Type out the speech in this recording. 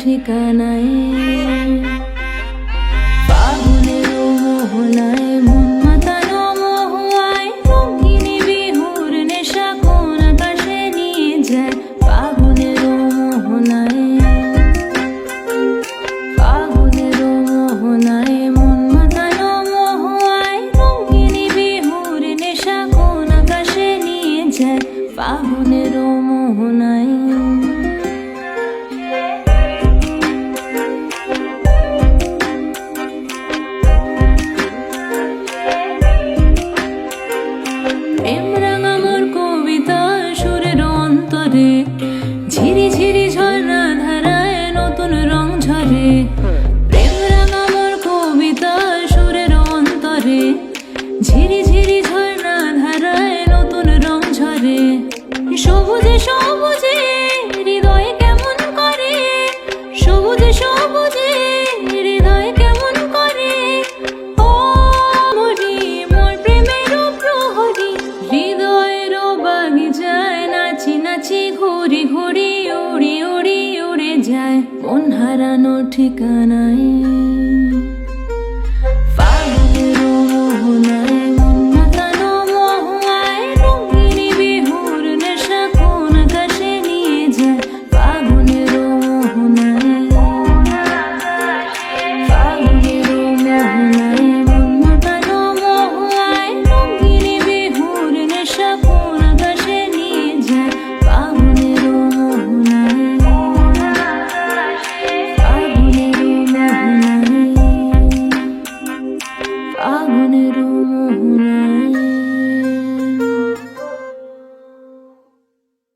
ঠিকানায় ফাগুনের মোহনায় মন মাতানো মহুয়ায় রঙিনী বিহুর নেশা কোন আকাশে নিয়ে যায় ফাগুনের মোহনায় ফাগুনের মোহনায় মন মাতানো মহুয়ায় রঙিনী বিহুর নেশা কোন আকাশে নিয়ে যায় ফাগুনের মোহনায় ঝিরি ঝিরি ঝর্ণা ধারায় নতুন রং ঝরে প্রেম রাঙা মোর কবিতা সুরের অন্তরে ঝিরি ঝিরি ঝর্ণা ধারায় নতুন রং ঝরে সবুজে সবুজে হৃদয় কেমন করে সবুজে সবুজে হৃদয় কেমন করে ও মরি মোর প্রেমের প্রহরী হৃদয়ের বাগিচায় নাচি নাচি ঘুরি ঘুরি উড়ি উড়ি উড়ে যায় মন হারানো ঠিকানায় ফাগুনের মোহনায় মন মাতানো মহুয়ায় রঙিনী বিহুর নেশা কোন আকাশে নিয়ে যায় ফাগুনের মোহনায় ফাগুনের মোহনায় মন মাতানো মহুয়ায় রঙিনী বিহুর নেশা কোন আকাশে নিয়ে যায় ফাগুনের মোহনায় ফাগুনের মোহনায় ফাগুনের মোহনায়